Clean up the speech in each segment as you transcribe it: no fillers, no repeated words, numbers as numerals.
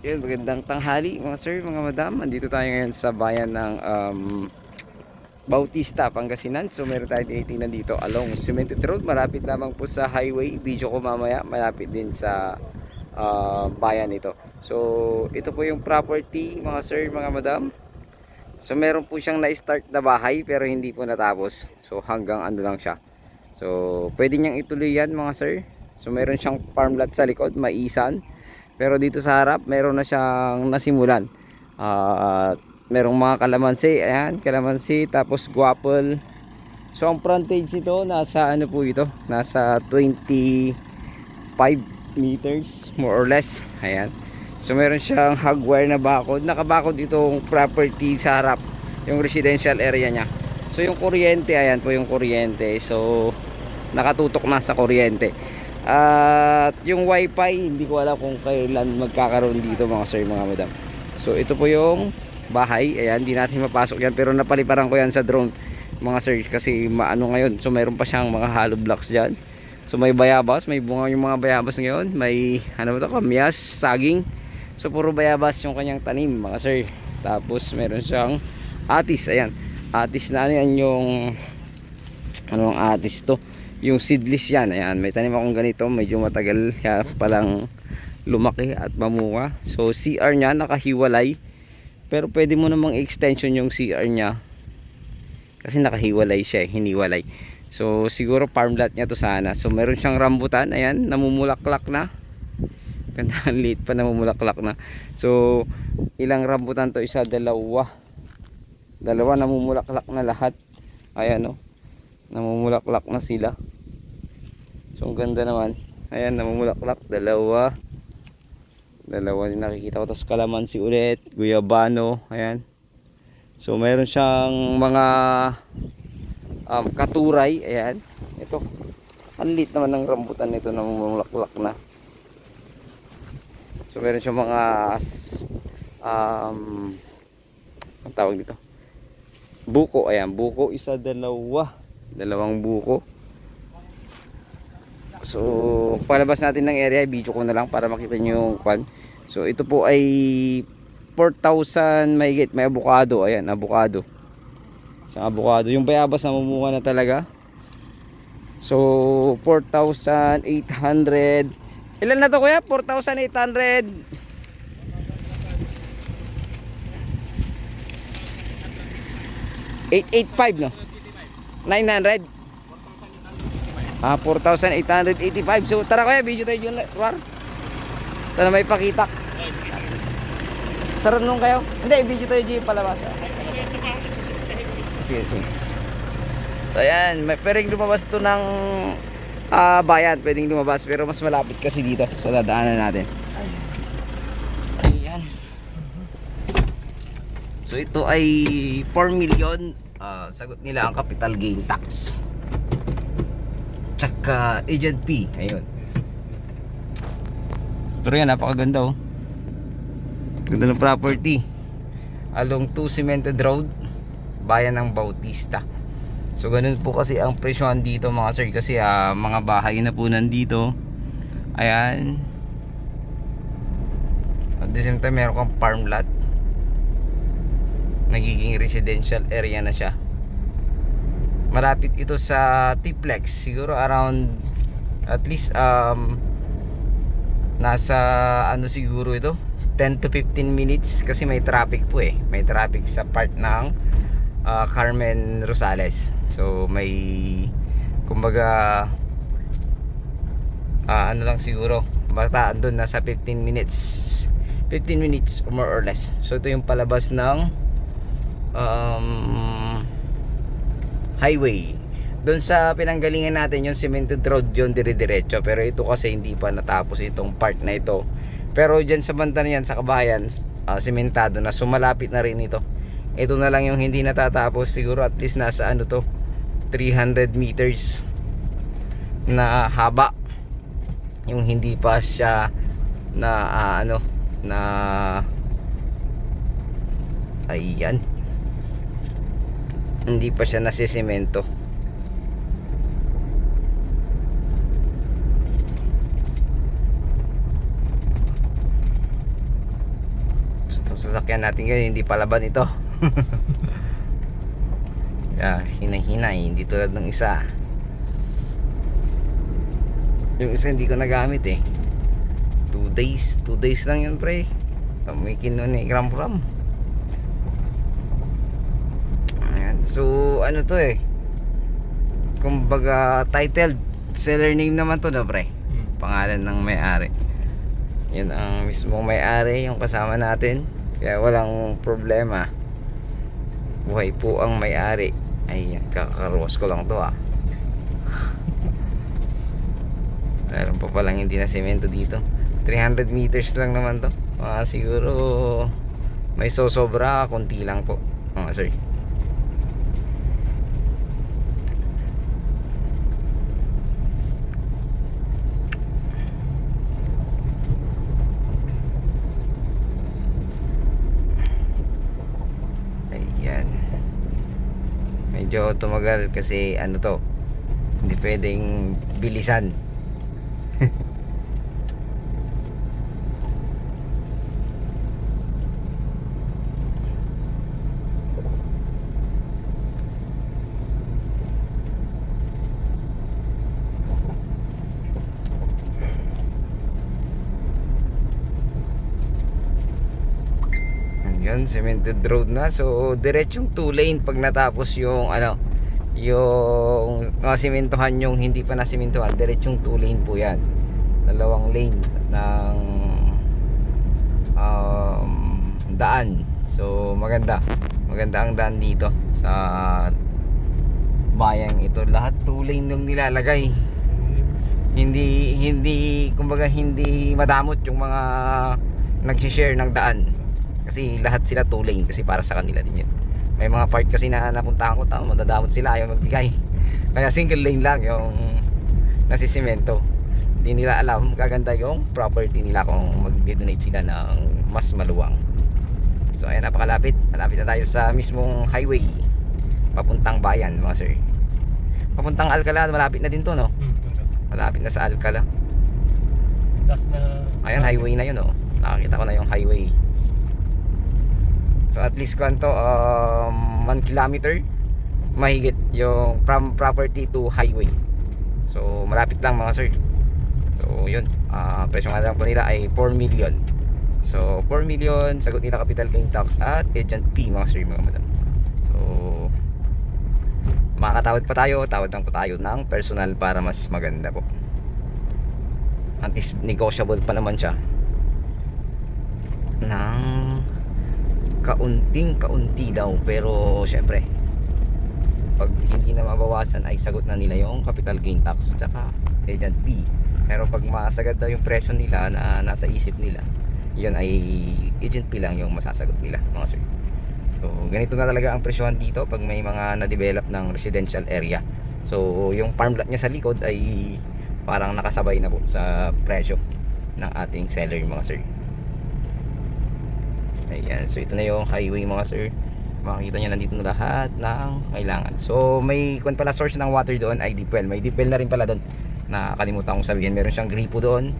Yun, magandang tanghali mga sir, mga madam. Andito tayo ngayon sa bayan ng Bautista, Pangasinan. So meron tayo tinitingnan dito along Cemented Road. Malapit lamang po sa highway. Video ko mamaya. Malapit din sa bayan ito. So ito po yung property mga sir, mga madam. So meron po siyang na-start na bahay pero hindi po natapos. So hanggang ano lang siya. So pwede niyang ituloy yan mga sir. So meron siyang farm lot sa likod, maisan. Pero dito sa harap, meron na siyang nasimulan. At merong mga kalamansi, ayan, kalamansi, tapos guapol. So ang frontage nito nasa ano po ito? Nasa 25 meters more or less. Ayan. So meron siyang hagwire na bakod. Nakabakod itong property sa harap, yung residential area niya. So yung kuryente, ayan po yung kuryente. So nakatutok na sa kuryente. At yung wifi, hindi ko alam kung kailan magkakaroon dito mga sir, mga madam. So ito po yung bahay. Ayan, hindi natin mapasok yan, pero napaliparan ko yan sa drone mga sir, kasi maano ngayon. So mayroon pa siyang mga hollow blocks dyan. So may bayabas, may bunga yung mga bayabas ngayon. May ano ba ito, kamyas, saging. So puro bayabas yung kanyang tanim mga sir. Tapos meron siyang atis. Ayan, atis na ano yan, yung anong atis to, yung seedless yan. Ayan, may tanim akong ganito, medyo matagal kaya palang lumaki at mamunga. So CR nya nakahiwalay, pero pwede mo namang extension yung CR nya kasi nakahiwalay siya, hiniwalay. So siguro farmland nya to sana. So meron siyang rambutan, ayan, namumulaklak na. Ganda, ang liit pa, namumulaklak na. So ilang rambutan to? Isa, dalawa namumulaklak na lahat. Ayan o, namumulaklak na sila. So ang ganda naman. Ayan, namumulaklak. Dalawa yung nakikita ko. Tapos kalamansi ulit, guyabano. Ayan. So mayroon siyang mga katuray. Ayan. Ito, ang liit naman ng rambutan nito, namumulaklak na. So meron siyang mga ang tawag dito, buko. Ayan, buko. Isa, dalawang buko. So palabas natin ng area, video ko na lang para makita nyo yung kwan. So ito po ay 4,000 mahigit. May avocado, ayan, avocado, isang avocado. Yung bayabas na mamunga na talaga. So 4,800. Ilan na to kuya? 4,800. 885 no? 900. 4,885. So tara kuya, video tayo dyan. Ito na may pakita. Sarap nung kayo. Hindi, video tayo dyan palabas. Sige. So ayan, pwedeng lumabas to ng bayan. Pwedeng lumabas, pero mas malapit kasi dito. So dadaanan natin. Ayan. So ito ay 4 million. Sagot nila ang capital gain tax, tsaka agent fee. Ayun. Pero yan, napakaganda oh. Ganda ng property along 2 Cemented Road, bayan ng Bautista. So ganun po kasi ang presyohan dito mga sir, kasi mga bahay na po nandito. Ayan. At the same time meron kang farm lot, nagiging residential area na siya. Malapit ito sa T-Plex, siguro around at least nasa ano siguro ito 10 to 15 minutes, kasi may traffic po eh. May traffic sa part ng Carmen Rosales. So may kumbaga ano lang siguro, basta andun nasa 15 minutes or more or less. So ito yung palabas ng highway. Doon sa pinanggalingan natin yung Cemented Road, yun dire-diretso. Pero ito kasi hindi pa natapos itong part na ito. Pero dyan sa banda na yan, sa kabahayan, sementado na. So malapit na rin ito. Ito na lang yung hindi natatapos. Siguro at least nasa ano to, 300 meters na haba yung hindi pa siya na ayan, hindi pa siya nasisemento. sasakyan natin ngayon hindi palaban ito. Kaya hinay-hinay, hindi tulad ng isa. Yung isa hindi ko nagamit eh. 2 days lang yun pre. May kinuha ni Ram. Ayan. So ano to eh, kumbaga titled seller name naman to na pre. Pangalan ng may-ari. Yan ang mismong may-ari yung kasama natin. Kaya walang problema. Buhay po ang may-ari. Ayan, kakakarwas ko lang to ah. Meron pa palang hindi na semento dito. 300 meters lang naman to. Siguro may sosobra, konti lang po mga sir. Ayan, medyo tumagal kasi ano to, hindi pwedeng bilisan. Yan, cemented road na. So diretsong 2 lane pag natapos yung ano, yung simentohan, yung hindi pa nasimentohan, diretsong 2 lane po yan. 2 lane ng daan. So maganda ang daan dito sa bayang ito. Lahat 2 lane yung nilalagay. Hindi kumbaga hindi madamot yung mga nag-share ng daan. Kasi lahat sila 2 lane kasi para sa kanila din yun. May mga part kasi na napuntahan ko, madadamot sila, ayaw magbigay. Kaya single lane lang yung nasisemento. Hindi nila alam gaganda yung property nila kung mag-donate sila ng mas maluwang. So ayan, napakalapit. Malapit na tayo sa mismong highway papuntang bayan mga sir. Papuntang Alcala, malapit na din to no? Malapit na sa Alcala. Ayan, highway na yun oh. Nakakita ko na yung highway. So at least kanto 1 kilometer mahigit yung from property to highway. So malapit lang mga sir. So yun, presyo nga lang po nila ay 4 million. So 4 million, sagot nila capital gain tax at agent fee mga sir, mga madam. So makakatawad pa tayo, tawad lang po tayo ng personal para mas maganda po. At least negotiable pa naman siya ng kaunti daw, pero syempre pag hindi na mabawasan ay sagot na nila yung capital gain tax tsaka agent fee. Pero pag masagad daw yung presyo nila na nasa isip nila, yun ay agent fee lang yung masasagot nila mga sir. So ganito na talaga ang presyohan dito pag may mga na-develop ng residential area. So yung farmland niya sa likod ay parang nakasabay na po sa presyo ng ating seller mga sir. Ayan, so ito na yung highway mga sir. Makikita nyo nandito na lahat ng kailangan. So may kung pala source ng water doon ay deep well. May deep well na rin pala doon. Nakakalimutan kong sabihin, meron siyang gripo doon.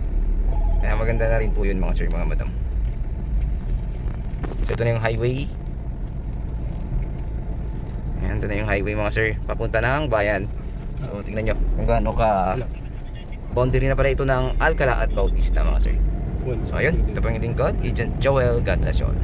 Kaya maganda na rin po yun mga sir, mga madam. So ito na yung highway. Ayan, ito na yung highway mga sir, papunta ng bayan. So tingnan nyo kung gaano ka boundary na pala ito ng Alcala at Bautista mga sir. So ayun, ito po yung lingkod, Agent Joel, God bless you all.